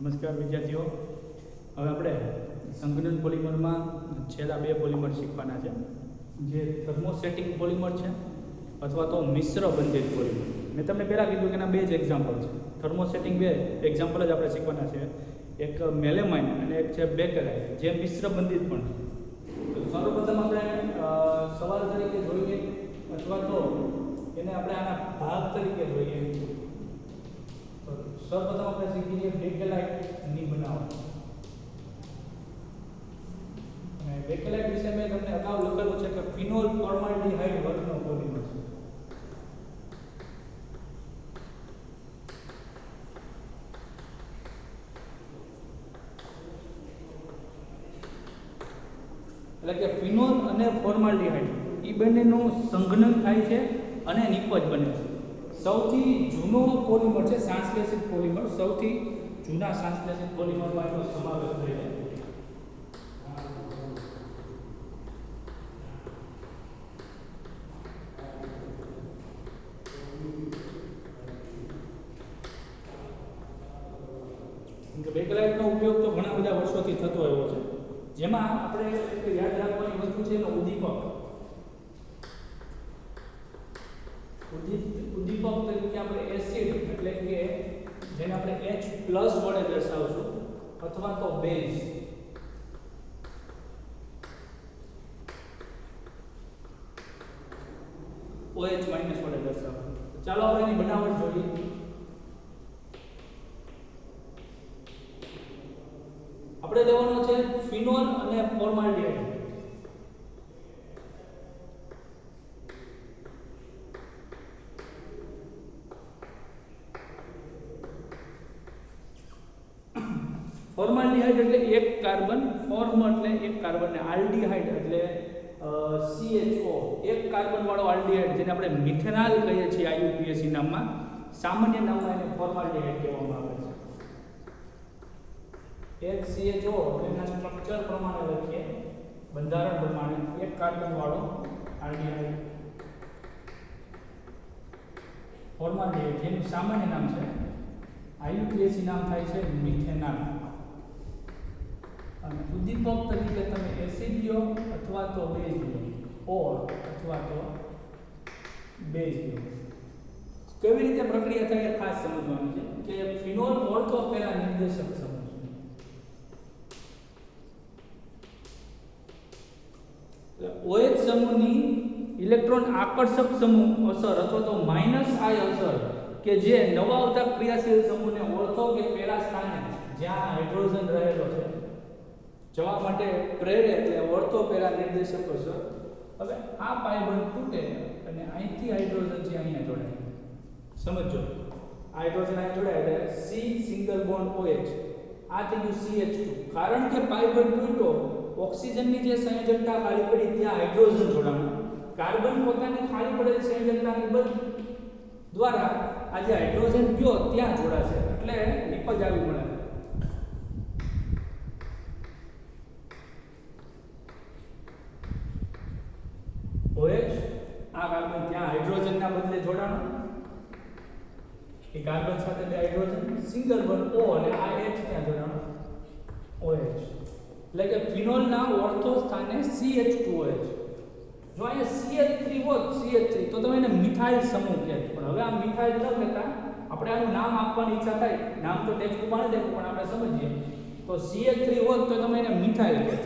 નમસ્કાર વિદ્યાર્થીઓ, હવે આપણે સંઘનન પોલિમરમાં છેલ્લા બે પોલિમર શીખવાના છે, જે થર્મોસેટિંગ પોલિમર છે અથવા તો મિશ્ર બંધિત પોલિમર. મેં તમને પહેલાં કીધું કે એના બે જ એક્ઝામ્પલ છે. થર્મોસેટિંગ બે એક્ઝામ્પલ જ આપણે શીખવાના છે, એક મેલેમાઇન અને એક છે બેકેલાઇટ, જે મિશ્ર બંધિત પણ છે. તો સર્વપ્રથમ આપણે સવાલ તરીકે જોઈએ અથવા તો એને આપણે આના ભાગ તરીકે જોઈએ. સર્વપ્રથમ આપણે શીખીએ બેકેલાઇટ ની બનાવટ. અને બેકેલાઇટ વિશે મેં તમને અગાઉ લખેલું છે કે ફિનોલ ફોર્માલ્ડિહાઇડ વર્ગનો પોલિમર છે. એટલે કે ફિનોલ અને ફોર્માલ્ડિહાઇડ એ બંનેનું સંઘનન થાય છે અને નિપજ બને છે. સૌથી જૂનો પોલિમર છે ટ્રાન્સલેશિત પોલિમર. સૌથી જૂના ટ્રાન્સલેશિત પોલિમરમાં એનો સમાવેશ થાય છે. બેકેલાઇટનો ઉપયોગ તો ઘણા બધા વર્ષોથી થતો આવ્યો છે, જેમાં આપણે યાદ રાખવાની વસ્તુ છે એનો ઉદ્દીપક. ઉદ્દીપક તરીકે આપણે એસિડ એટલે કે જેને આપણે H+ વડે દર્શાવશું અથવા તો બેઝ. OH- વડે દર્શાવશું. ચાલો આપણે એની બનાવટ જોઈએ. આપણે લેવાનો છે ફિનોલ અને ફોર્માલ્ડિહાઇડ. ફોર્માલ્ડિહાઇડ એટલે એક કાર્બન, ફોર્મ એટલે એક કાર્બન ને આલ્ડિહાઇડ એટલે CHO, એક કાર્બન વાળો આલ્ડિહાઇડ, જેને આપણે મિથેનોલ કહીએ છીએ IUPAC નામમાં. સામાન્ય નામમાં એને ફોર્માલ્ડિહાઇડ કહેવામાં આવે છે. એક CHO એના સ્ટ્રક્ચર પ્રમાણે લખીએ, બંધારણ પ્રમાણે એક કાર્બન વાળો આલ્ડિહાઇડ ફોર્માલ્ડિહાઇડ, જેનું સામાન્ય નામ છે IUPAC નામ થાય છે મિથેનોલ. અને ઉદ્દીપક તરીકે તમે એસિડ લ્યો અથવા તો બેઝ લ્યો, ઓર અથવા તો બેઝ લ્યો. કેવી રીતે પ્રક્રિયા થાય એ ખાસ સમજવાનું છે કે ફિનોલ ઓર્થો પેરા નિર્દેશક સમૂહ છે. OH સમૂહની ઇલેક્ટ્રોન આકર્ષક સમૂહ અસર અથવા તો -I અસર કે જે નવા આવતા ક્રિયાશીલ સમૂહને ઓર્થો કે પેરા સ્થાને જ્યાં હાઇડ્રોજન રહેલો છે જવા માટે પ્રેરે, એટલે ઓર્થો પેરા નિર્દેશક અસર. હવે આ પાઇ બંધ તૂટે અને અહીંથી હાઇડ્રોજન છે અહીંયા જોડાય. સમજો, હાઇડ્રોજન અહીં જોડાય એટલે C સિંગલ બોન્ડ OH, આ થઈ ગયું CH2. કારણ કે પાઇ બંધ તૂટ્યો, ઓક્સિજનની જે સંયોજકતા ખાલી પડી ત્યાં હાઇડ્રોજન જોડાણું. કાર્બન પોતાની ખાલી પડેલી સંયોજકતાની બંધ દ્વારા આ જે હાઇડ્રોજન ગયો ત્યાં જોડાશે, એટલે નિપજ આવી મળે. OH આ કાર્બન ત્યાં હાઇડ્રોજનના બદલે જોડાણું, એ કાર્બન સાથે બે હાઇડ્રોજન, સિંગલ બોન્ડ O અને આ H ત્યાં જોડાણું OH. એટલે કે ફિનોલના ઓર્થો સ્થાને CH2OH. જો અહીંયા CH3 હોત, CH3, તો તમે એને મિથાઇલ સમૂહ કહેત. પણ હવે આ મિથાઇલ ન કહેતા આપણે આનું નામ આપવાની ઈચ્છા થાય. નામ તો ટેક્સ્ટમાં નથી દેખું, પણ આપણે સમજીએ તો CH3 હોત તો તમે એને મિથાઇલ કહેત.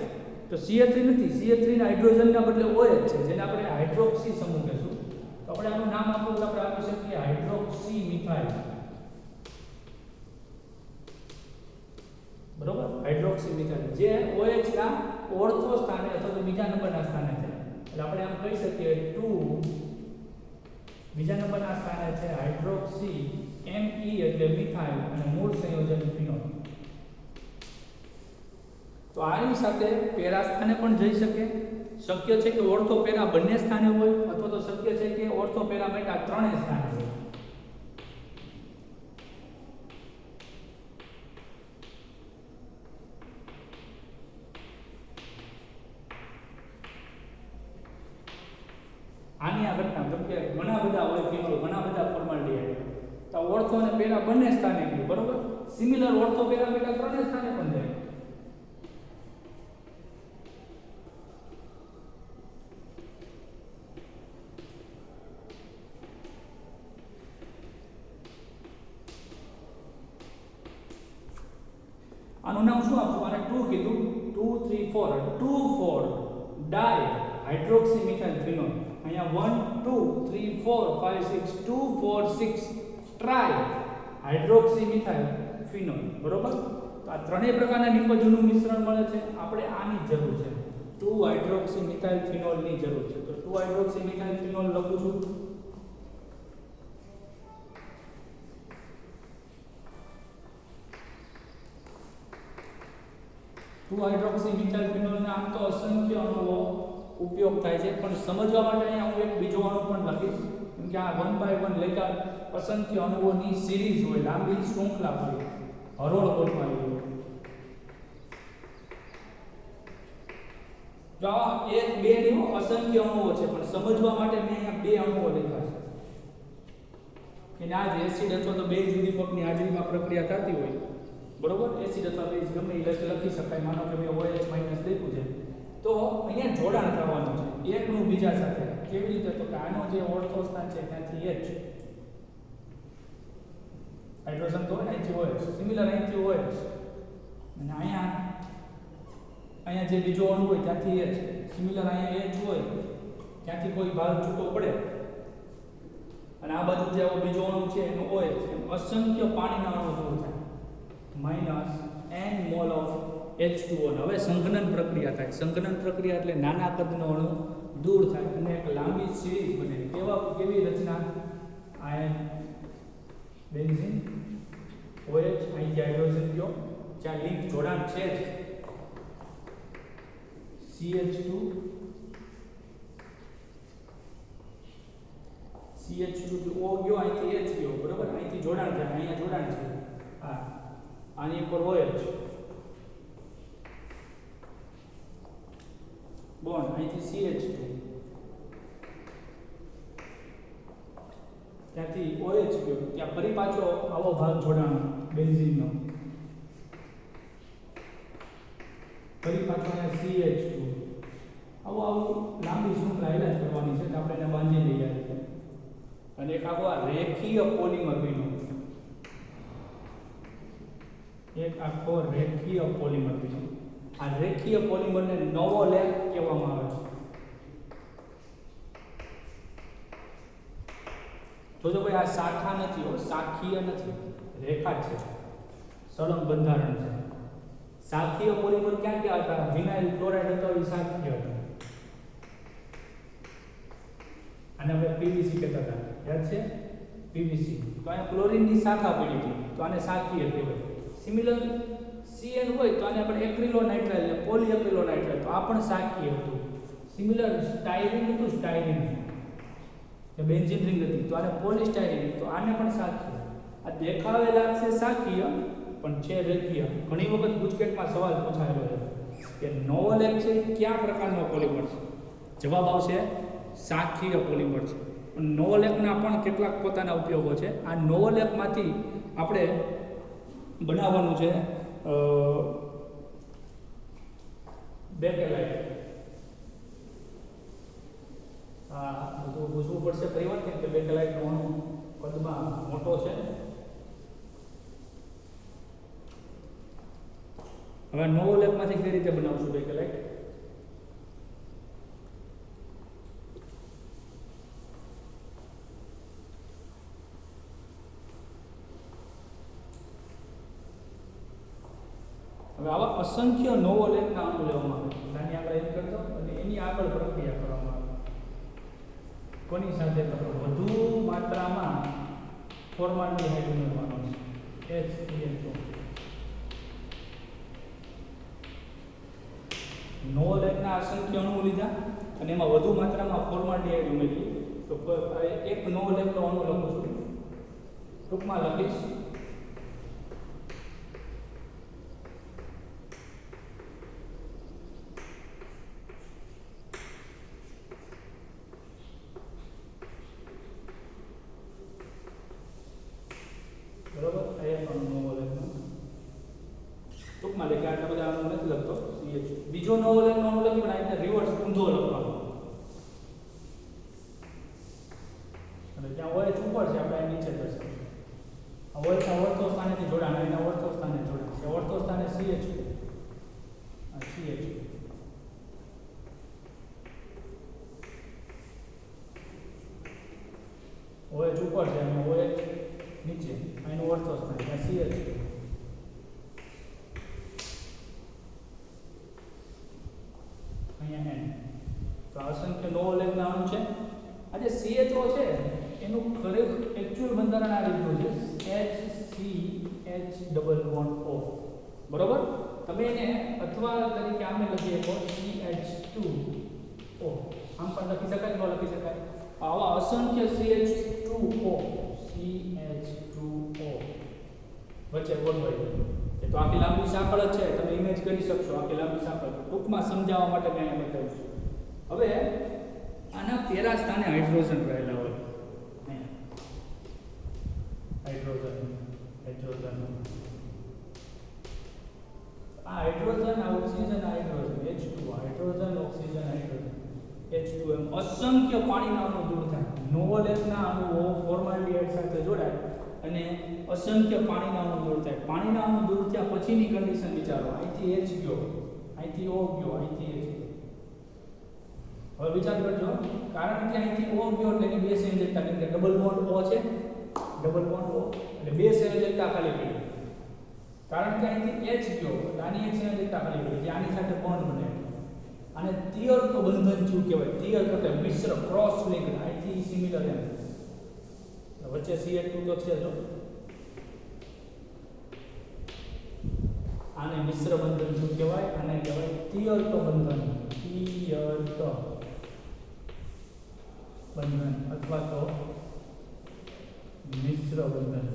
તો CH3 નથી, CH3 ના હાઇડ્રોજનના બદલે OH છે, જેને આપણે હાઇડ્રોક્સી સમૂહ કહેશું. તો આપણે આનું નામ આપવું તો આપણે આપી શકીએ હાઇડ્રોક્સી મિથાઇલ. બરોબર, હાઇડ્રોક્સી મિથાઇલ જે OH ના ઓર્થો સ્થાને અથવા તો બીજા નંબરના સ્થાને છે. એટલે આપણે આમ કહી શકીએ 2 બીજા નંબરના સ્થાને છે હાઇડ્રોક્સી Me એટલે મિથાઇલ અને મૂળ સંયોજન ફિનોલ. તો આની સાથે પેરા સ્થાને પણ જઈ શકે. શક્ય છે કે ઓર્થો પેરા બંને સ્થાને હોય, અથવા તો શક્ય છે કે ઓર્થો પેરા મેટા ત્રણેય સ્થાને હોય. આની આ ઘટના, જેમ કે ઘણા બધા હોય ફિનોલ, ઘણા બધા ફોર્માલ્ડિહાઇડ, તો ઓર્થો ઓર્થો અને પેરા બંને સ્થાને ગયું, બરોબર. સિમિલર ઓર્થો પેરા પેરા ત્રણે સ્થાને પણ જાય. આનું નામ શું આપવું? આને 2 કીધું. 2 3 4 2 4 ડાય હાઇડ્રોક્સી મિથાઇલ ફિનોલ. અહીંયા 1 2 3 4 5 6 2 4 6 ટ્રાય હાઇડ્રોક્સી મિથાઇલ ફિનોલ, બરોબર. તો આ ત્રણેય પ્રકારના નિકોજનું મિશ્રણ મળે છે. આપણે આની જરૂર છે, 2 હાઇડ્રોક્સી મિથાઇલ ફિનોલ ની જરૂર છે. તો 2 હાઇડ્રોક્સી મિથાઇલ ફિનોલ લખું છું. 2 હાઇડ્રોક્સી મિથાઇલ ફિનોલના આમ તો અસંખ્ય અણુઓ ઉપયોગ થાય છે, પણ સમજવા માટે અહીંયા હું એક બીજો અણુ પણ લખીશ, કેમ કે આ 1 બાય 1 લેતા અસંખ્ય અણુઓની સિરીઝ હોય, લાંબી શૃંખલા હોય, હરોળ ગોઠવાયેલી હોય. જો આ 1 2 ની અસંખ્ય અણુઓ છે, પણ સમજવા માટે મેં અહીંયા બે અણુઓ લખ્યા છે કે આ જ એસિડ અથવા તો બેઝ ઉદ્દીપકની હાજરીમાં પ્રક્રિયા થતી હોય, બરોબર. એસિડ અથવા બેઝ ગમે એ લખી શકાય. માનો કે મેં OH- લખ્યું છે, તો અહીંયા જોડાણ થવાનું છે એકનું બીજા સાથે. કેવી રીતે? તો કે આનો જે ઓર્થો સ્થાન છે ત્યાંથી H હાઇડ્રોજન તો અહીંથી OH, સિમિલર અહીંથી OH, અને અહીંયા જે બીજો અણુ હોય ત્યાંથી H, સિમિલર અહીંયા H હોય ત્યાંથી કોઈ ભાગ છૂટો પડે, અને આ બાજુ જે બીજો અણુ છે એનો OH, એમ અસંખ્ય પાણીના અણુ દૂર થાય, -n મોલ ઓફ H2O. હવે સંઘનન પ્રક્રિયા થાય. સંઘનન પ્રક્રિયા એટલે નાના કદનો અણુ દૂર થાય અને એક લાંબી સિરીઝ બને. કેવી રચના? આયન બેન્ઝીન OH અહીંથી હાઇડ્રોજન ગયો, જ્યાં લિંક જોડાણ છે જ, CH2 થી O ગયો, અહીંથી H ગયો, બરોબર. અહીંથી જોડાણ થાય, અહીંયા જોડાણ છે, હા, આની ઉપર OH બોન્ડ, અહીંથી CH2, ત્યાંથી OH ગયો, ત્યાં ફરી પાછો આવો ભાગ જોડાણ બેન્ઝીનનો, ફરી પાછો અહીંયા CH2. આવું લાંબી શૃંખલા ઇલાજ કરવાની છે, આપણે એને બાંધી લઈએ છીએ. અને એક આખો આ રેખીય પોલિમર બન્યો, એક આખો રેખીય પોલિમર બન્યો. આ રેખીય પોલિમરને નવો લેપ કહેવામાં આવે છે. જોજો ભાઈ, આ શાખા નથી, શાખીય નથી, રેખા છે, સળંગ બંધારણ છે. શાખીય પોલિમર ક્યાં ક્યાં હતા? વિનાઇલ ક્લોરાઇડ હતો, એ શાખીય હતો. આને આપણે પીવીસી કહેતા હતા, યાદ છે? પીવીસી. તો અહીંયા ક્લોરીનની શાખા પડી હતી, તો આને શાખીય કહેવાય. સિમિલર CN હોય તો આને આપણે એક્રિલોનાઇટ્રાઇલ ને પોલીએક્રિલોનાઇટ્રાઇલ, તો આ પણ શાખીય હતું. સિમિલર સ્ટાયરીન હતું, સ્ટાયરીન જે બેન્ઝીન રિંગ હતી, તો આને પોલીસ્ટાયરીન, તો આને પણ શાખીય. આ દેખાવે લાગશે શાખીય, પણ છે રેખીય. ઘણી વખત ગુજકેટમાં સવાલ પૂછાયેલો છે કે નોવોલેક છે કયા પ્રકારનો પોલિમર છે? જવાબ આવશે શાખીય પોલિમર છે. પણ નોવોલેકના પણ કેટલાક પોતાના ઉપયોગો છે. આ નોવોલેકમાંથી આપણે બનાવવાનું છે બેકેલાઇટ. બધું પૂછવું પડશે પરિવાર, કેમ કે બેકેલાઇટનો અણુ કદમાં મોટો છે. હવે નોવોલેકમાંથી કઈ રીતે બનાવશું બેકેલાઇટ? હવે આવા અસંખ્ય નોવોલેકના અણુ લેવામાં આવે, નાની આગળ એમ કરતો અને એની આગળ પ્રક્રિયા કરવામાં આવે. કોની સાથે? તો વધુ માત્રામાં ફોર્માલ્ડિહાઇડ ઉમેરવાનો છે, HCl2. નોવોલેકના અસંખ્ય અણુ લીધા અને એમાં વધુ માત્રામાં ફોર્માલ્ડિહાઇડ ઉમેરી. તો એક નોવોલેકનો અણુ લખું છું, ટૂંકમાં લખીશ આવે કે આટલા બધા અણુ નથી લખતો CH બીજો નવો અણુ લખી પણ આ રીતે રિવર્સ ઊંધો લખવાનો અને ત્યાં OH ઉપર છે આપણે નીચે દર્શાવીશું OH ના ઓર્થો સ્થાનેથી જોડાણ એના ઓર્થો સ્થાને જોડાણ છે ઓર્થો સ્થાને CH આ CH OH ઉપર છે અને OH નીચે એનું ઓર્થો સ્થાન ત્યાં CH અહીંયા N તો અસંખ્ય નો લેખના અણુ છે આ જે CHO છે એનું ખરેખર એક્ચ્યુઅલ બંધારણ આ રીતનું છે HCH ડબલ બોન્ડ O બરોબર તમે એને અથવા તરીકે આમે લખીએ તો CH2O આમ પણ લખી શકાય ન લખી શકાય આવા અસંખ્ય CH2O વચ્ચે બોન્ડ હોય એ તો આખી લાંબી સાંકળ જ છે તમે ઇમેજ કરી શકશો આખી લાંબી સાંકળ ટૂંકમાં સમજાવવા માટે મેં અહીંયા બતાવ્યું છે હવે આના પેરા સ્થાને હાઇડ્રોજન રહેલા હોય હાઇડ્રોજન આ હાઇડ્રોજન આ ઓક્સિજન આ hydrogen H2 hydrogen oxygen hydrogen H2M અસંખ્ય પાણીના અણુ દૂર થાય નોવોલેટના અણુઓ ફોર્માલ્ડિહાઇડ સાથે જોડાય અને અસંખ્ય પાણીના અણુ દૂર થાય પાણીના અણુ દૂર થયા પછીની કન્ડિશન વિચારો અહીંથી H ગયો અહીંથી O ગયો અહીંથી H ગયો હવે વિચાર કરજો કારણ કે અહીંથી O ગયો એટલે એની બે સંયોજકતા કેમ કે ડબલ બોન્ડ O છે ડબલ બોન્ડ O એટલે બે સંયોજકતા ખાલી પડી કારણ કે અહીંથી H ગયો એટલે આની એક સંયોજકતા ખાલી પડી જે આની સાથે બોન્ડ બને અને તિયર તો બંધન શું કહેવાય તિયર એટલે મિશ્ર ક્રોસ લિંક અહીંથી સિમિલર એમ વચ્ચે CH2 તો છે જો આને મિશ્ર બંધન શું કહેવાય આને કહેવાય તિયર તો બંધન અથવા તો મિશ્ર બંધન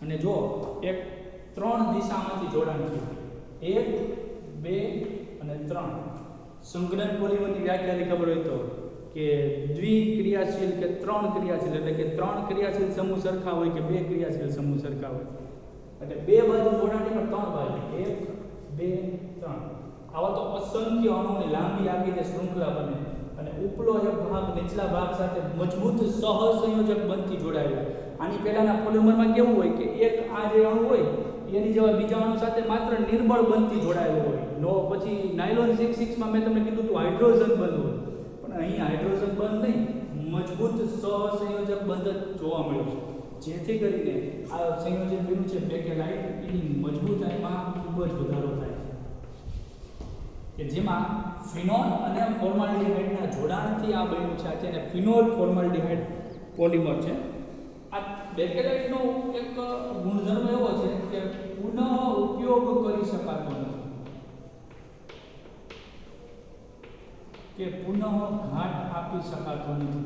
અને જો એક ત્રણ દિશામાંથી જોડાણ થયું 1 2 અને 3 સંઘનન પોલિમરની વ્યાખ્યાની ખબર હોય તો કે દ્વિક્રિયાશીલ કે ત્રણ ક્રિયાશીલ એટલે કે ત્રણ ક્રિયાશીલ સમૂહ સરખા હોય કે બે ક્રિયાશીલ સમૂહ સરખા હોય એટલે બે બાજુ જોડાણની પણ ત્રણ બાજુ 1 2 3 આવા તો અસંખ્ય અણુઓની લાંબી આખી જે શૃંખલા બને અને ઉપલો એક ભાગ નીચલા ભાગ સાથે મજબૂત સહસંયોજક બંધથી જોડાયેલા આની પહેલાના પોલિમરમાં કેવું હોય કે એક આ જે અણુ હોય એની જેવા બીજા અણુ સાથે માત્ર નિર્બળ બંધથી જોડાયેલો હોય નો પછી નાયલોન 6 માં મેં તમને કીધું હતું હાઇડ્રોજન બંધ હોય પણ અહીં હાઇડ્રોજન બંધ નહીં મજબૂત સહસંયોજક બંધ જોવા મળ્યો છે જેથી કરીને આ સંયોજન બન્યું છે બેકેલાઇટ એની મજબૂતાઈમાં ખૂબ જ વધારો થાય છે કે જેમાં ફિનોલ અને ફોર્માલ્ડિહાઇડના જોડાણથી આ બન્યું છે તેને ફિનોલ ફોર્માલ્ડિહાઇડ પોલિમર છે આ બેકેલાઇટનો એક ગુણધર્મ એવો છે કે પુનઃ ઉપયોગ કરી શકાતો નથી કે પુનઃ ઘાટ આપી શકાતો નથી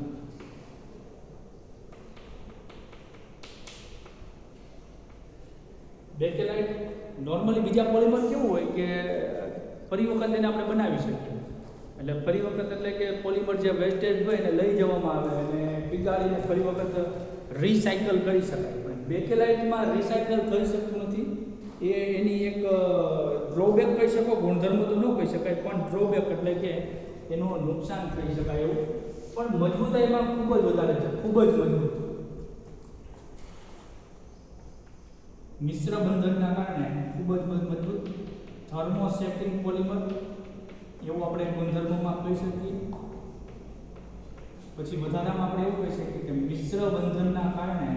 બેકેલાઇટ નોર્મલી બીજા પોલિમર કેવું હોય કે ફરી વખત એને આપણે બનાવી શકીએ એટલે ફરી વખત એટલે કે પોલિમર જે વેસ્ટેજ હોય એને લઈ જવામાં આવે અને પીગાળીને ફરી વખત રિસાયકલ કરી શકાય પણ બેકેલાઇટમાં રિસાયકલ થઈ શકતું નથી એ એની એક ડ્રોબેક કહી શકો ગુણધર્મ તો ન કહી શકાય પણ ડ્રોબેક એટલે કે એનું નુકસાન થઈ શકાય એવું પણ મજબૂતાઈમાં ખૂબ જ વધારે છે ખૂબ જ મજબૂત મિશ્ર બંધનના કારણે ખૂબ જ મજબૂત થર્મોસેપ્ટિંગ પોલિમર એવું આપણે ગુણધર્મમાં કહી શકીએ પછી વધારામાં આપણે એવું કહી શકીએ કે મિશ્ર બંધનના કારણે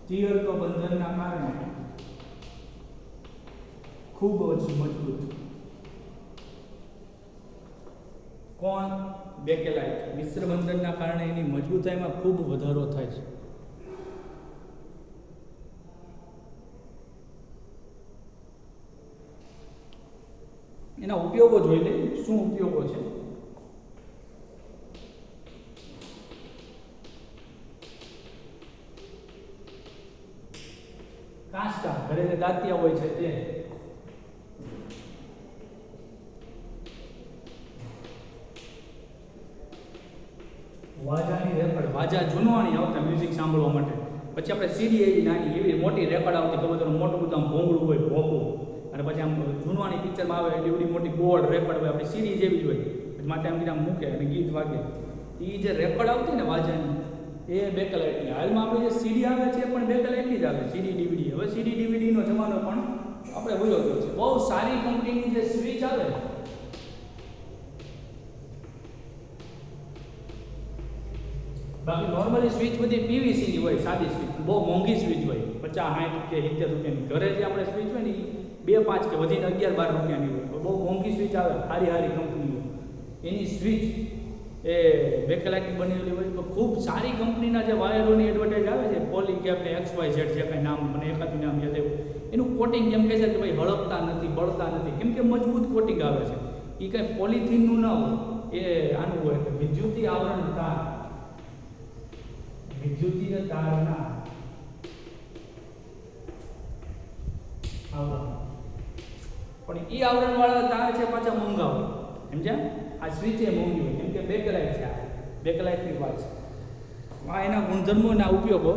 તિયર્ક બંધનના કારણે ખૂબ જ મજબૂત કોણ બેકેલાઇટ મિશ્ર બંધનના કારણે એની મજબૂતાઈમાં ખૂબ વધારો થાય છે એના ઉપયોગો જોઈ લે શું ઉપયોગો છે કાંસકા ઘરે જે દાંતિયા હોય છે તે વાજાની રેકડ વાજા જૂનવાણી આવતા મ્યુઝિક સાંભળવા માટે પછી આપણે સીડી એવી નાની એવી મોટી રેકોર્ડ આવતી ખબર તો મોટું બધું આમ ભોંગળું હોય ભોંકું, અને પછી આમ જૂનવાણી પિક્ચરમાં આવે એટલે એવડી મોટી ગોળ રેકોર્ડ હોય, આપણી સીડી જેવી જ હોય, પછી માથે આમ કીધા મૂકે અને ગીત વાગે. એ જે રેકોર્ડ આવતી ને વાજવાની એ બેકલાઇટની. હાલમાં આપણે જે સીડી આવે છે એ પણ બેકલાઇટની જ આવે, સીડી ડીવીડી. હવે સીડી ડીવીડીનો જમાનો પણ આપણે ભૂલો ગયો છે. બહુ સારી કંપનીની જે સ્વિચ આવે, બાકી નોર્મલી સ્વિચ બધી પીવીસીની હોય, સાદી સ્વિચ, બહુ મોંઘી સ્વિચ હોય, 50, 60 કે 70 રૂપિયાની. ઘરે જે આપણે સ્વિચ હોય ને એ 2, 5 કે વધીને 11, 12 રૂપિયાની હોય, બહુ મોંઘી સ્વિચ આવે, સારી સારી કંપનીઓ. એની સ્વિચ એ બેકલાઇટની બનેલી હોય. તો ખૂબ સારી કંપનીના જે વાયરોની એડવર્ટાઇઝ આવે છે, પોલીકેપ ને XYZ જે કાંઈ નામ મને એકાદું નામ યાદ આવ્યું, એનું કોટિંગ એમ કહે છે કે ભાઈ હળકતા નથી, બળતા નથી, કેમ કે મજબૂત કોટિંગ આવે છે. એ કાંઈ પોલિથીનનું ન હોય, એ આનું હોય કે વિદ્યુતીય આવરણ તાર, વિદ્યુતીય તારના આવરણ. પણ એ આવરણવાળા તાર છે પાછા મોંઘા હોય, સમજ્યા? આ સ્વિચ એ મોંઘી હોય કેમ કે બેકલાઇટ છે, આ બેકલાઇટની વાત છે. આ એના ગુણધર્મોના ઉપયોગો.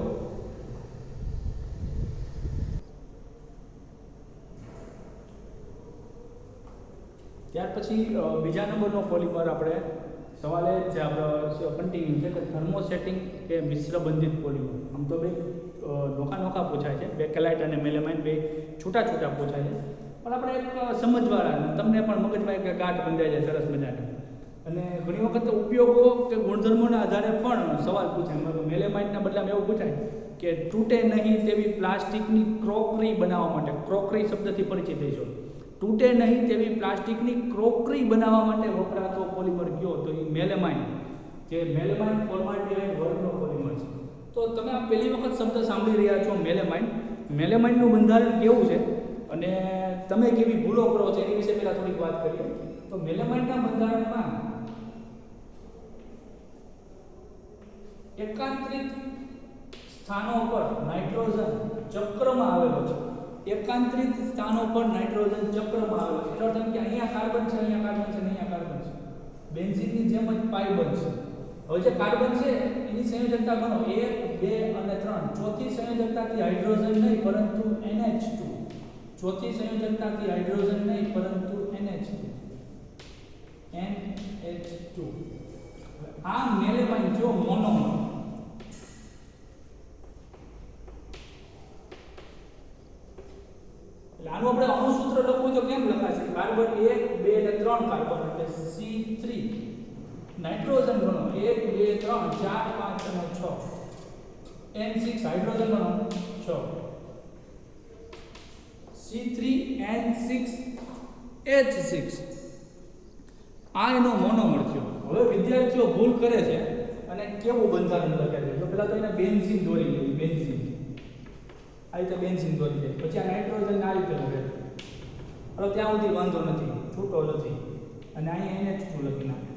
ત્યાર પછી બીજા નંબરનો પોલિમર આપણે સવાલ એ જ છે આપણો કન્ટિન્યુ છે કે થર્મોસેટિંગ કે મિશ્ર બંધિત પોલિમર. આમ તો બે નોખા પૂછાય છે, બેકલાઇટ અને મેલેમાઇન બે છૂટા પૂછાય છે, પણ આપણે એક સમજવાળા, તમને પણ મગજમાં એક ગાંઠ બંધાઈ જાય સરસ મજાની. અને ઘણી વખત ઉપયોગો કે ગુણધર્મોના આધારે પણ સવાલ પૂછાય. મેલેમાઇનના બદલામાં એવું પૂછાય કે તૂટે નહીં તેવી પ્લાસ્ટિકની ક્રોકરી બનાવવા માટે, ક્રોકરી શબ્દથી પરિચિત થઈશો, તૂટે નહીં તેવી પ્લાસ્ટિકની ક્રોકરી બનાવવા માટે વપરાતો પોલિમર કયો? તો એ મેલેમાઇન, જે મેલેમાઇન ફોર્માલ્ડિહાઇડ વર્ગનો પોલિમર છે. તો તમે આ પહેલી વખત શબ્દ સાંભળી રહ્યા છો મેલેમાઇન. મેલેમાઇનનું બંધારણ કેવું છે અને તમે કેવી ભૂલો કરો છો એની વિશે પહેલા થોડીક વાત કરીએ. તો મેલેમાઇનના બંધારણમાં એકાંતરિત સ્થાનો પર નાઇટ્રોજન ચક્રમાં આવેલો છે. એકાંતરિત સ્થાનો પર નાઇટ્રોજન ચક્રમાં આવેલો છે. એનો અર્થ એમ કે અહીંયા કાર્બન છે, અહીંયા કાર્બન છે, અહીંયા કાર્બન છે. બેન્ઝીનની જેમ જ પાઈ બનશે. હવે જે કાર્બન છે એની સંયોજકતા ગણો, 1, 2 અને 3. ચોથી સંયોજકતાથી હાઇડ્રોજન નહીં પરંતુ NH2. ચોથી સંયોજકતાથી હાઇડ્રોજન નહીં પરંતુ NH2. આ મેલેમાઇન જો મોનોમર. એટલે આનું આપણે અણુસૂત્ર લખવું તો કેમ લખાશે? કાર્બન 1, 2 અને 3 કાર્બન એટલે C3. નાઇટ્રોજન ગણો 1, 2, 3, 4, 5 અને 6. N6 હાઇડ્રોજન ગણો 6. C3N6H6. આ એનો મોનોમર થયો. હવે વિદ્યાર્થીઓ ભૂલ કરે છે અને કેવું બંધારણ લખે છે. તો પહેલા તો એને બેન્ઝીન દોરી લેવી, બેન્ઝીન. આ રીતે બેન્ઝીન દોરી લે. પછી આ નાઇટ્રોજન આ રીતે લખે. હવે ત્યાં સુધી વાંધો નથી, છૂટો નથી. અને અહીં NH2 લખી નાખે.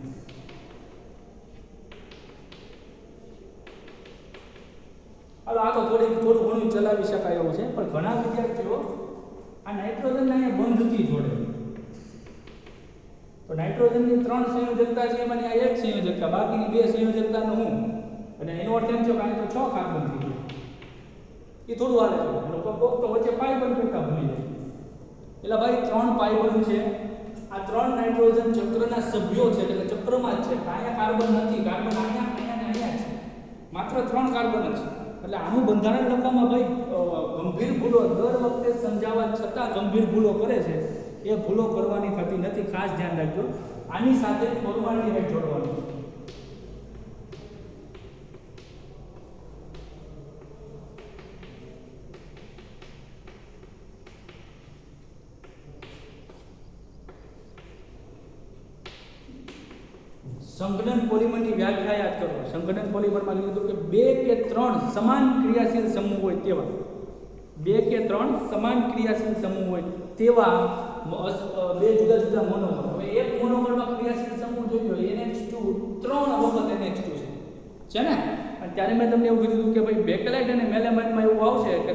હવે આ તો થોડું ઘણું ચલાવી શકાય એવું છે, પણ ઘણા વિદ્યાર્થીઓ આ નાઇટ્રોજનને અહીંયા બંધથી જોડે. તો નાઇટ્રોજનની 3 સંયોજકતા છે, એમાંની આ એક સંયોજકતા, બાકીની 2 સંયોજકતાનો હું, અને એનો અર્થ એમ છે કે અહીં તો 6 કાર્બન થઈ ગયા. એ થોડું હાલે છે. એનો કોક તો વચ્ચે પાઈ બંધ કરતા ભૂલી જાય. એટલે ભાઈ 3 પાઈ બંધ છે. આ 3 નાઇટ્રોજન ચક્રના સભ્યો છે, એટલે ચક્રમાં જ છે. અહીંયા કાર્બન નથી, કાર્બન અહીંયા છે. માત્ર 3 કાર્બન જ છે. એટલે આનું બંધારણ લખવામાં ભાઈ ગંભીર ભૂલો દર વખતે સમજાવવા છતાં ગંભીર ભૂલો કરે છે. એ ભૂલો કરવાની થતી નથી, ખાસ ધ્યાન રાખજો. આની સાથે ફોર્માલ્ડિહાઇડ જોડવાનું. સંઘનન પોલિમરની વ્યાખ્યા યાદ કરો. સંઘનન પોલિમરમાં લીધું કે 2 કે 3 સમાન ક્રિયાશીલ સમૂહ હોય તેવા, 2 કે 3 સમાન ક્રિયાશીલ સમૂહ હોય તેવા 2 જુદા જુદા મોનોમર. હવે એક મોનોમરમાં ક્રિયાશીલ સમૂહ જોઈજો NH2 3 વખત NH2 છે ને. અને ત્યારે મેં તમને એવું કીધું કે ભાઈ બેકલાઇટ અને મેલેમાઇનમાં એવું આવશે કે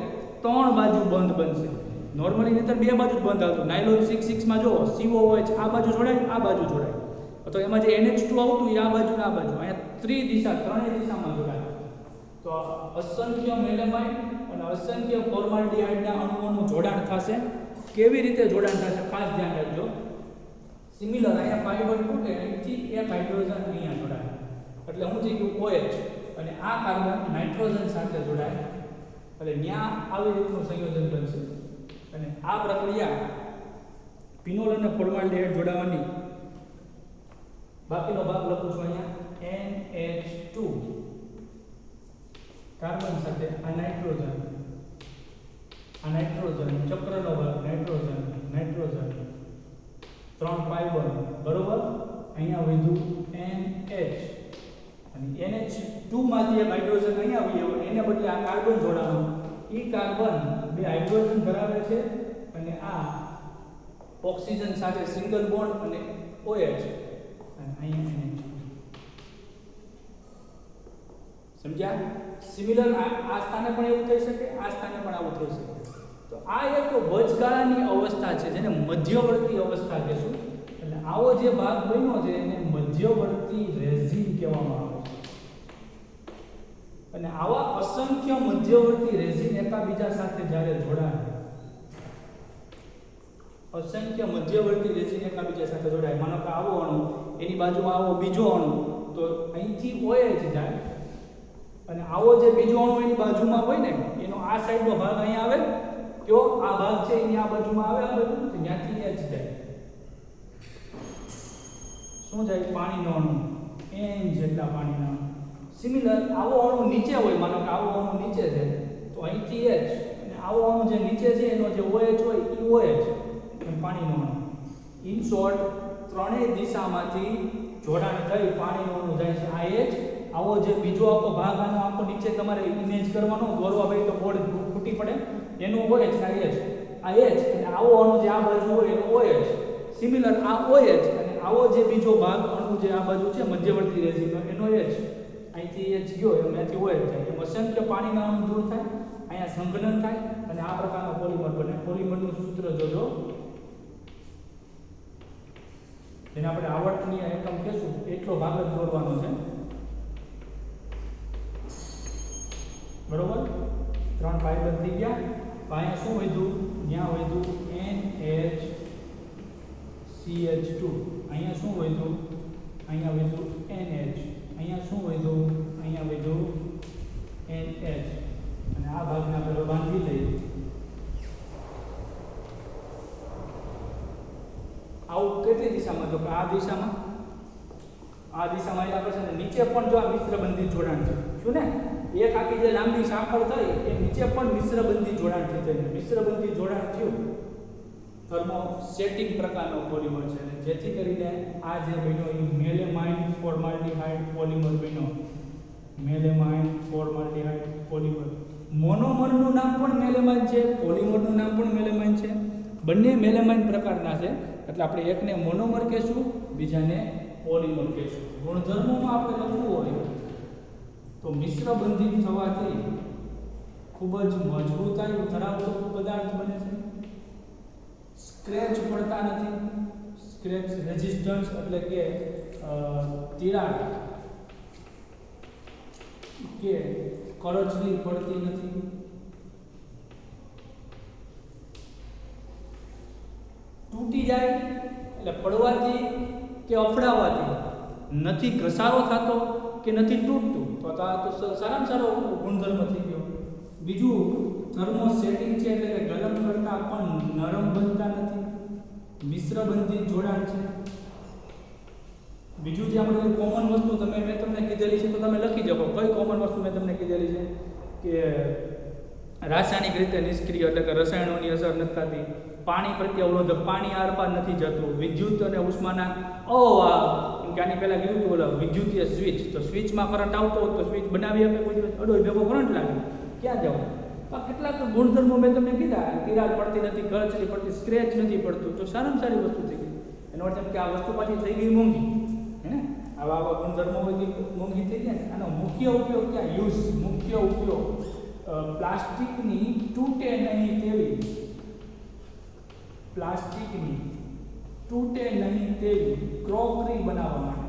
3 બાજુ બંધ બનશે. નોર્મલી નહીતર 2 બાજુ જ બંધ આવતું. નાયલોન 6 માં જો COOH આ બાજુ જોડાય, આ બાજુ જોડાય. તો એમાં જે NH2 આવતું એ આ બાજુ ને આ બાજુ, અહીંયા ત્રિદિશા, ત્રણેય દિશામાં જોડાય. તો અસંખ્ય મેલેમાઇન અને અસંખ્ય ફોર્માલ્ડિહાઇડના અણુઓનું જોડાણ થશે. કેવી રીતે જોડાણ થશે ખાસ ધ્યાન રાખજો. સિમિલર અહીંયા ફાઇબર તૂટે અહીંથી એક હાઇડ્રોજન અહીંયા જોડાય એટલે હું થઈ ગયું OH અને આ કાર્બન નાઇટ્રોજન સાથે જોડાય એટલે ત્યાં આવી રીતનું સંયોજન બનશે અને આ પ્રક્રિયા ફિનોલ અને ફોર્માલ્ડિહાઇડ જોડાવાની. બાકીનો ભાગ લખું છું અહીંયા NH2 કાર્બન સાથે આ નાઇટ્રોજન ચક્રનો ભાગ નાઇટ્રોજન 3 ફાઇબર બરોબર. અહીંયા વધ્યું NH અને NH2 માંથી એક હાઇડ્રોજન અહીંયા આવ્યો એને બદલે આ કાર્બન જોડાણો. ઈ કાર્બન બે હાઇડ્રોજન ધરાવે છે અને આ ઓક્સિજન સાથે સિંગલ બોન્ડ અને OH અને અહીંયા NH. સમજ્યા? સિમિલર આ સ્થાને પણ એવું થઈ શકે, આ સ્થાને પણ આવું થઈ શકે. તો આ એક વચગાળાની અવસ્થા છે જેને મધ્યવર્તી અવસ્થા કહેશું. એટલે આવો જે ભાગ બન્યો છે એને મધ્યવર્તી રેઝિન કહેવામાં આવે છે. અને આવા અસંખ્ય મધ્યવર્તી રેઝિન એકબીજા સાથે જ્યારે જોડાય, અસંખ્ય મધ્યવર્તી રેઝિન એકબીજા સાથે જોડાય, માનો કે આવો અણુ એની બાજુમાં આવો બીજો અણુ, તો અહીંથી OH જાય અને આવો જે બીજો અણુ એની બાજુમાં હોય ને એનો આ સાઈડનો ભાગ અહીંયા આવે, કયો આ ભાગ છે એની આ બાજુમાં આવે, આ બાજુ તો ત્યાંથી H જાય. શું જાય? પાણીનો અણુ, N જેટલા પાણીના અણુ. સિમિલર આવો અણુ નીચે હોય, માનો કે આવો અણુ નીચે છે તો અહીંથી H અને આવો અણુ જે નીચે છે એનો જે OH હોય એ OH અને પાણીનો અણુ. ઇન શોર્ટ ત્રણેય દિશામાંથી જોડાણ થઈ પાણીનો અણુ જાય છે આ H. આવો જે બીજો આખો ભાગ આનો આખો નીચે તમારે ઇમેજ કરવાનો, દોરવા ભાઈ તો બોર્ડ ફૂટી પડે, એનો OH આ H અને આવો અણુ જે આ બાજુ હોય એનો OH. સિમિલર આ OH અને આવો જે બીજો ભાગ અણુ જે આ બાજુ છે મધ્યવર્તી રેઝિનનો એનો H. અહીંથી H ગયો એમાંથી OH થાય. એમ અસંખ્ય પાણીના અણુ દૂર થાય, અહીંયા સંઘનન થાય અને આ પ્રકારનો પોલિમર બને. પોલિમરનું સૂત્ર જોજો, જેને આપણે આવર્તનીય એકમ કહેશું, એટલો ભાગ જ દોરવાનો છે. બરોબર? 3 ફાઇબર થઈ ગયા. અહીંયા શું વધ્યું? ત્યાં વધ્યું NHCH2. અહીંયા શું વધ્યું? અહીંયા વધ્યું NH. અહીંયા શું વધ્યું? અહીંયા વધ્યું NH. અને આ ભાગને આપણે બાંધી લઈએ. આવું કેટલી દિશામાં? તો આ દિશામાં આવ્યા પછી નીચે પણ જો આ મિશ્રબંધી જોડાણ છે. શું ને? એક આખી જે લાંબી સાંકળ થઈ એ નીચે પણ મિશ્રબંધી જોડાણ થઈ. મિશ્રબંધી જોડાણ થયું થર્મોસેટિંગ પ્રકારનો પોલિમર છે, જેથી કરીને આ જે બન્યો એ મેલેમાઇન ફોર્માલ્ડિહાઇડ પોલિમર બન્યો. Melamine formaldehyde polymer. મોનોમરનું નામ પણ મેલેમાઇન છે, પોલિમરનું નામ પણ મેલેમાઇન છે. બંને મેલેમાઇન પ્રકારના છે. એટલે આપણે એકને મોનોમર કહેશું, બીજાને પોલિમર કહેશું. ગુણધર્મોમાં આપણે લખવું હોય તો મિશ્રબંધિત થવાથી ખૂબ જ મજબૂતાઈ ધરાવતો પદાર્થ બને છે. સ્ક્રેચ પડતા નથી. સ્ક્રેચ રેઝિસ્ટન્સ એટલે કે તિરાડ કે કરચલી પડતી નથી. તૂટી જાય એટલે પડવાથી કે અફડાવાથી નથી ઘસારો થતો કે નથી તૂટતું, તો આ તો સારામાં સારો ગુણધર્મ થઈ ગયો. બીજું થર્મોસેટિંગ છે એટલે કે ગરમ કરતા પણ નરમ બનતા નથી. મિશ્રબંધિત જોડાણ છે. બીજું જે આપણે કોમન વસ્તુ મેં તમને કીધેલી છે તો તમે લખી શકો. કઈ કોમન વસ્તુ મેં તમને કીધેલી છે કે રાસાયણિક રીતે નિષ્ક્રિય એટલે કે રસાયણોની અસર નથી થતી. પાણી પ્રત્યે અવરોધક, પાણી આરપાર નથી જતું. વિદ્યુત અને ઉષ્માના એમ કે આની પહેલા કીધું હતું વિદ્યુતીય સ્વિચ, તો સ્વિચમાં કરંટ આવતો હોય તો સ્વિચ બનાવી આપે, કોઈ દિવસ અડોય ભેગો કરંટ લાગે, ક્યાં જવું? આ કેટલાક ગુણધર્મો મેં તમને કીધા. તિરાડ પડતી નથી, કરચલી પડતી, સ્ક્રેચ નથી પડતું, તો સારામાં સારી વસ્તુ થઈ ગઈ. એનો અર્થ એમ કે આ વસ્તુ પાછી થઈ ગઈ મોંઘી. હે આવા ગુણધર્મો બધી મોંઘી થઈ ગયા. આનો મુખ્ય ઉપયોગ ક્યાં? યુઝ મુખ્ય ઉપયોગ પ્લાસ્ટિકની તૂટે નહીં તેવી, પ્લાસ્ટિકની તૂટે નહીં તેવી ક્રોકરી બનાવવા માટે.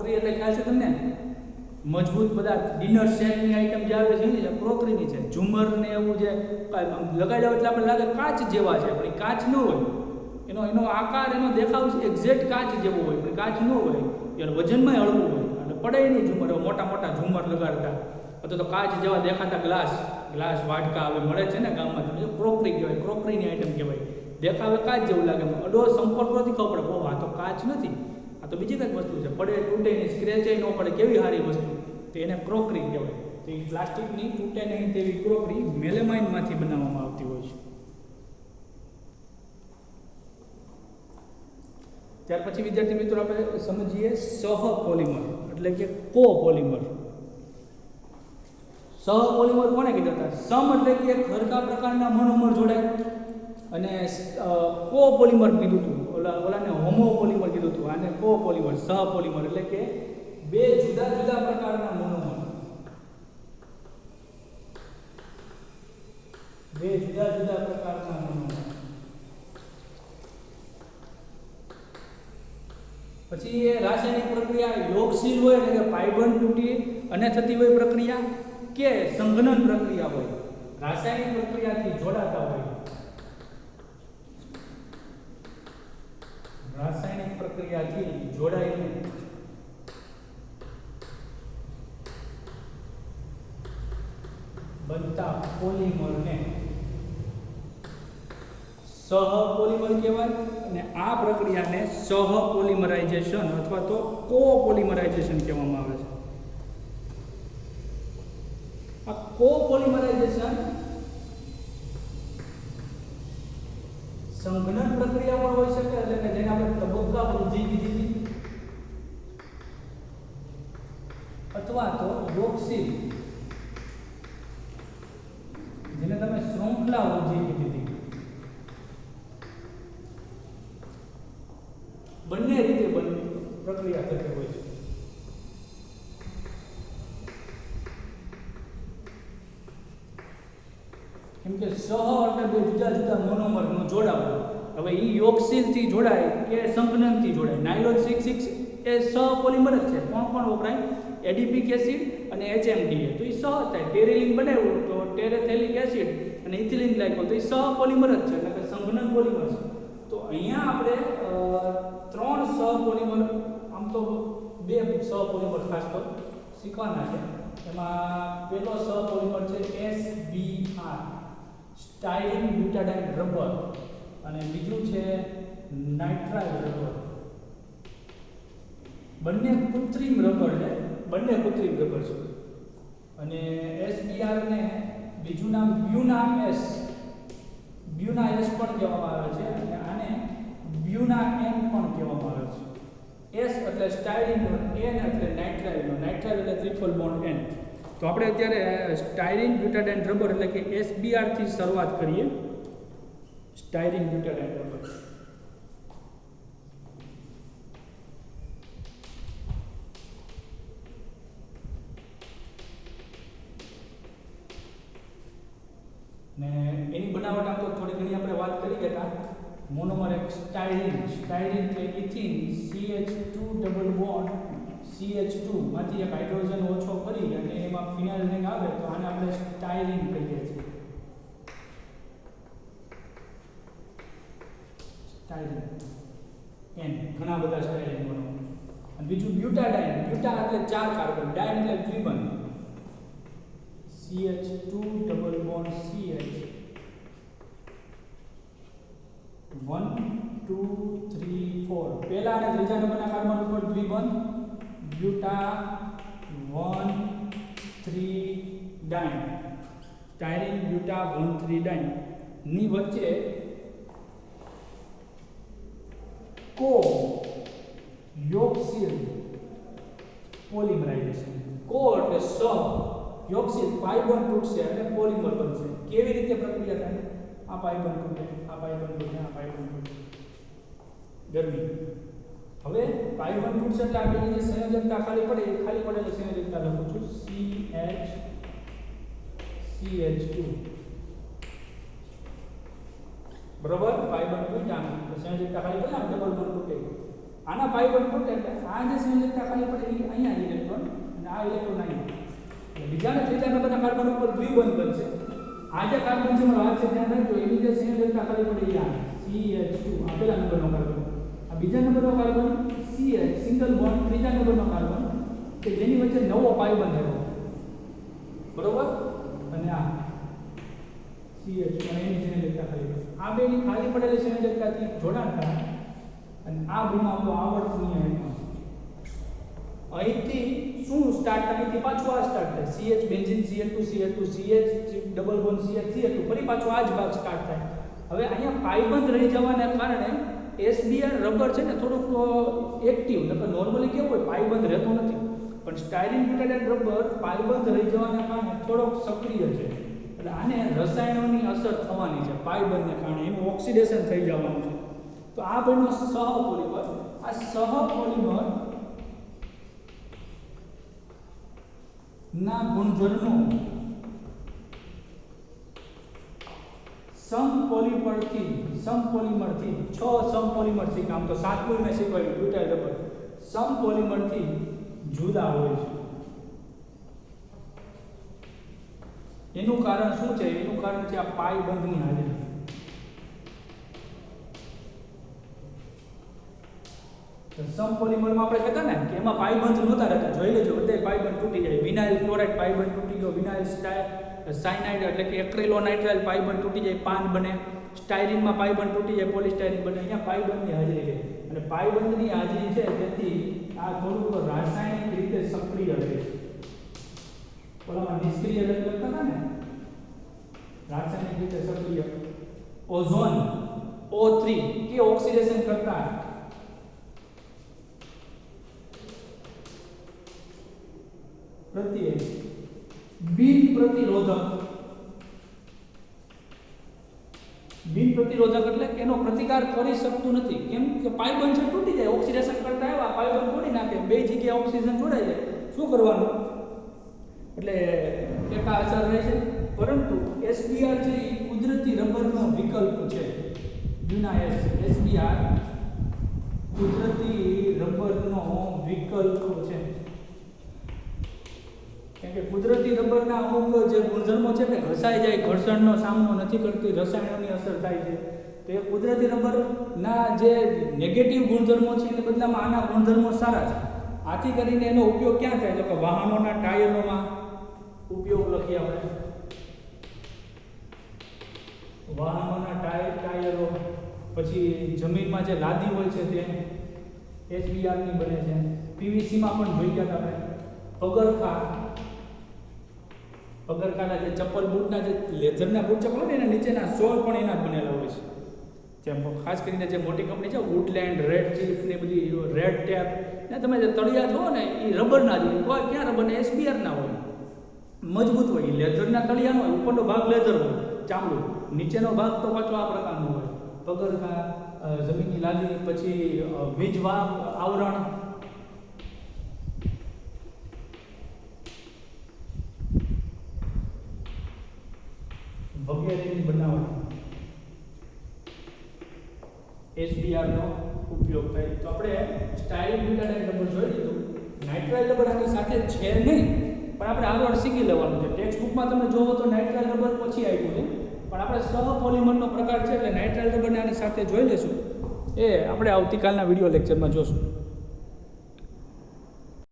ક્રોકરી એટલે ખ્યાલ છે તમને? મજબૂત પદાર્થ, ડિનર સેટની આઈટમ જે આવે છે એ ક્રોકરીની છે. ઝુમર ને એવું જે લગાડ્યા એટલે આપણે લાગે કાચ જેવા છે, પણ એ કાચ ન હોય. એનો આકાર, એનો દેખાવ છે એક્ઝેક્ટ કાચ જેવો હોય, પણ કાચ ન હોય. યાર વજનમાં હળવું હોય એટલે પડે નહીં ઝુમર. મોટા મોટા ઝુમર લગાડતા અથવા તો કાચ જેવા દેખાતા ગ્લાસ વાટકા હવે મળે છે ને ગામમાં, તમે ક્રોકરી કહેવાય, ક્રોકરીની આઈટમ કહેવાય. દેખાવે કાચ જેવું લાગે, અડો સંપર્ક નથી ખબર પડે આ તો કાચ નથી, આ તો બીજી કંઈક વસ્તુ છે. પડે તૂટે નહીં, સ્ક્રેચે ન પડે, કેવી સારી વસ્તુ, તો એને ક્રોકરી કહેવાય. તો એ પ્લાસ્ટિકની તૂટે નહીં તેવી ક્રોકરી મેલેમાઇનમાંથી બનાવવામાં આવતી હોય છે. ત્યાર પછી વિદ્યાર્થી મિત્રો આપણે સમજીએ સહપોલિમર એટલે કે કોપોલિમર. સહપોલિમર કોને કીધા હતા? સમ એટલે કે એક હરખા પ્રકારના મોનોમર જોડાય, અને કોપોલિમર કીધું હતું, ઓલાને હોમોપોલિમર કીધું હતું, આને કોપોલિમર. સહપોલિમર એટલે કે બે જુદા જુદા પ્રકારના મોનોમર, બે જુદા જુદા પ્રકારના મોનોમર. પછી એ રાસાયણિક પ્રક્રિયા યોગશીલ હોય એટલે કે પાયબંધ તૂટી અને થતી હોય પ્રક્રિયા, કે સંઘનન પ્રક્રિયા હોય, રાસાયણિક પ્રક્રિયાથી જોડાતા હોય. રાસાયણિક પ્રક્રિયાથી જોડાઈને બનતા પોલિમરને સહપોલિમર કહેવાય. અને આ પ્રક્રિયાને સહપોલિમરાઇઝેશન અથવા તો કોપોલિમરાઇઝેશન કહેવામાં આવે છે. આ કોપોલિમરાઇઝેશન સંઘનન પ્રક્રિયા પણ હોઈ શકે, એટલે કે જેને આપણે તબક્કા વૃદ્ધિ કીધી હતી, અથવા તો યોગશીલ જેને તમે શૃંખલા વૃદ્ધિ કીધી હતી. બંને રીતે પ્રક્રિયા થતી હોય છે. કેમ કે સહ એટલે બે જુદા જુદા મોનોમરનો જોડાવો. હવે એ યોગશીલથી જોડાય કે સંઘનનથી જોડાય. નાયલોન 6,6 એ સહપોલિમર જ છે. કોણ વપરાય? એડીપિક એસિડ અને HMDA. તો એ સહ થાય. ટેરેલિન બનાવ્યું તો ટેરેથેલિક એસિડ અને ઇથિલિન ગ્લાયકોલ, તો એ સહપોલિમર જ છે, એટલે કે સંઘનન પોલિમર છે. તો અહીંયા આપણે ત્રણ સહપોલિમર, આમ તો બે સહપોલિમર ખાસ તો શીખવાના છે. એમાં પહેલો સહપોલિમર છે SBr, સ્ટાયરીન બ્યુટાડાઇન રબર, અને બીજું છે નાઇટ્રાઇલ રબર. બંને કૃત્રિમ રબર છે, અને SBr ને બીજું નામ બ્યુના S પણ કહેવામાં આવે છે, અને આને બ્યુના N પણ કહેવામાં આવે છે. S એટલે સ્ટાયરીનનો, N એટલે નાઇટ્રાઇલનો, નાઇટ્રાઇલ એટલે ટ્રિપલ બોન્ડ N. તો આપણે અત્યારે સ્ટાયરીન બ્યુટાડાઇન રબર એટલે કે SBr થી શરૂઆત કરીએ. Styrene butadiene rubber. ને એની બનાવટ આમ તો થોડી ઘણી આપણે વાત કરી ગયા. મોનોમર એક સ્ટાયરીન એટલે ethene CH2 double bond CH2 માંથી એક હાઇડ્રોજન ઓછો કરી અને એમાં ફિનાઇલ રિંગ આવે તો આને આપણે સ્ટાયરીન કહીએ છીએ. સ્ટાયરીન N ઘણા બધા સ્ટાયરીન મોનોમર. અને બીજું બ્યુટાડાઇન. બ્યુટા એટલે 4 કાર્બન, ડાઇન એટલે દ્વિબંધ. CH2 double bond CH 1 2 3 4. પહેલા અને ત્રીજા નંબરના કાર્બન ઉપર દ્વિબંધ બ્યુટા 1 3 ડાઇન. સ્ટાયરીન બ્યુટા 1 3 ડાઇન ની વચ્ચે કો યોગશીલ પોલિમરાઇઝેશન. કો એટલે સહ, યોગશીલ પાઈ બોન્ડ તૂટશે અને પોલિમર બનશે. કેવી રીતે પ્રક્રિયા થાય? આ પાઈ બોન્ડ તૂટે, આ પાઈ બોન્ડ તૂટે, આ પાઈ બોન્ડ તૂટે. ગરમી. હવે પાઈ બોન્ડ તૂટશે એટલે આ બેની જે સંયોજકતા ખાલી પડે એ ખાલી પડેલી સંયોજકતા લખું છું CH2. બરોબર? પાઈ બોન્ડ તૂટ્યા તો સંયોજકતા ખાલી પડે, ડબલ બોન્ડ તૂટે. આના પાઈ બંધ ખૂટે એટલે આ જે સંયોજકતા ખાલી પડે એ અહીંયા ઇલેક્ટ્રોન અને આ ઇલેક્ટ્રોન અહીંયા. એટલે બીજા ને ત્રીજા નંબરના કાર્બન ઉપર દ્વિબંધ બનશે. આ જે કાર્બન છે મારો હાથ છે ધ્યાન રાખજો, એની જે સંયોજકતા ખાલી પડે એ આ CH2 આ પહેલા નંબરનો કાર્બન, આ બીજા નંબરનો કાર્બન CH સિંગલ બોન્ડ, ત્રીજા નંબરનો કાર્બન કે જેની વચ્ચે નવો પાઈ બંધ આવ્યો, બરોબર, અને આ CH અને એની સંયોજકતા ખાલી પડે. આ બેની ખાલી પડેલી સંયોજકતાથી જોડાણ થાય અને આ બેમાં આપણો આવર્તનીય ઇલેક્ટ્રોન અહીંથી શું સ્ટાર્ટ થાય, અહીંથી પાછું આ સ્ટાર્ટ થાય CH benzene CH2 CH double bond CH2 ફરી પાછું આ જ ભાગ સ્ટાર્ટ થાય. હવે અહીંયા પાઈબંધ રહી જવાના કારણે SBr રબર છે ને થોડુંક એક્ટિવ, નકર નોર્મલી કેવું હોય પાઈબંધ રહેતો નથી, પણ સ્ટાયરીન બ્યુટાડાઇન રબર પાઈબંધ રહી જવાના કારણે થોડોક સક્રિય છે. એટલે આને રસાયણોની અસર થવાની છે પાઈબંધને કારણે, એનું ઓક્સિડેશન થઈ જવાનું છે. તો આ બન્યો સહપોલિમર. આ સહપોલિમર ના ગુણધર્મો સમપોલિમરથી 6 સમપોલિમરથી, આમ તો 7મું મેં શીખવાયું બ્યુટાઇલ રબર, સમપોલિમરથી જુદા હોય છે. એનું કારણ શું છે? એનું કારણ છે આ પાઈબંધની હાજરી. સમપોલિમરમાં આપણે કહેતા ને કે એમાં પાઈબંધ નહોતા રહેતા, જોઈ લેજો બધે પાઈબંધ તૂટી જાય. વિનાઇલ ક્લોરાઇડ પાઈબંધ તૂટી ગયો, વિનાઇલ સાયનાઇડ એટલે કે એક્રિલોનાઇટ્રાઇલ પાઈબંધ તૂટી જાય, પાન બને. સ્ટાયરીનમાં પાઈબંધ તૂટી જાય, પોલિસ્ટાયરીન બને. અહીંયા પાઈબંધની હાજરી છે અને પાઈબંધની હાજરી છે તેથી આ થોડુંક રાસાયણિક રીતે સક્રિય રહે છે. ઓલામાં નિષ્ક્રિય લખતા હતા ને, રાસાયણિક રીતે સક્રિય. ઓઝોન O3 કે ઓક્સિડેશન કરતા પ્રત્યે બિન પ્રતિરોધક એટલે કે એનો પ્રતિકાર કરી શકતું નથી. કેમ કે પાઈબંધ છે તૂટી જાય, ઓક્સિડેશન કરતા આવ્યા પાઈબંધ તોડી નાખે, બે જગ્યાએ ઓક્સિજન જોડાઈ જાય, શું કરવાનું? એટલે એકા અસર રહે છે. પરંતુ SBr છે એ કુદરતી રબરનો વિકલ્પ છે. જૂના SBr કુદરતી રબરનો વિકલ્પ છે. કેમ કે કુદરતી રબરના અમુક જે ગુણધર્મો છે કે ઘસાઈ જાય, ઘર્ષણનો સામનો નથી કરતી, રસાયણોની અસર થાય છે. તો એ કુદરતી રબરના જે નેગેટિવ ગુણધર્મો છે એને બદલામાં આના ગુણધર્મો સારા છે. આથી કરીને એનો ઉપયોગ ક્યાં થાય? તો કે વાહનોના ટાયરોમાં ઉપયોગ લખીએ આપણે. વાહનોના ટાયરો, પછી જમીનમાં જે લાદી હોય છે તે SBr ની બને છે. PVC માં પણ જોઈ ગયા આપણે. પગરખાના જે ચપ્પલ બૂટના જે લેધરના બૂટ ચપ્પલ હોય ને એના નીચેના સોલ પણ એના બનેલા હોય છે. જેમ ખાસ કરીને જે મોટી કંપની છે વુડલેન્ડ, રેડ ચીફ ને બધી રેડ ટેપ, ને તમે જે તળિયા જુઓ ને એ રબરના જ હોય. ક્યાં રબરના? SBr ના હોય, મજબૂત હોય. લેધરના તળિયા હોય, ઉપરનો ભાગ લેધર હોય ચામડું, નીચેનો ભાગ તો પાછો આ પ્રકારનો હોય. પગરખા, જમીનની લાદી, પછી વીજવાહક આવરણ, વગેરેની બનાવટ SBr નો ઉપયોગ થાય. તો આપણે સ્ટાયરીન બ્યુટાડાઇન રબર જોઈ લીધું. નાઇટ્રાઇલ રબર આની સાથે છે નહીં, પણ આપણે આગળ શીખી લેવાનું છે. ટેક્સ્ટ બુકમાં તમે જોવો તો નાઇટ્રાઇલ રબર પછી આવ્યું છે, પણ આપણે સહપોલિમરનો પ્રકાર છે એટલે નાઇટ્રાઇલ રબરને આની સાથે જોઈ લેશું. એ આપણે આવતીકાલના વિડીયો લેક્ચરમાં જોશું.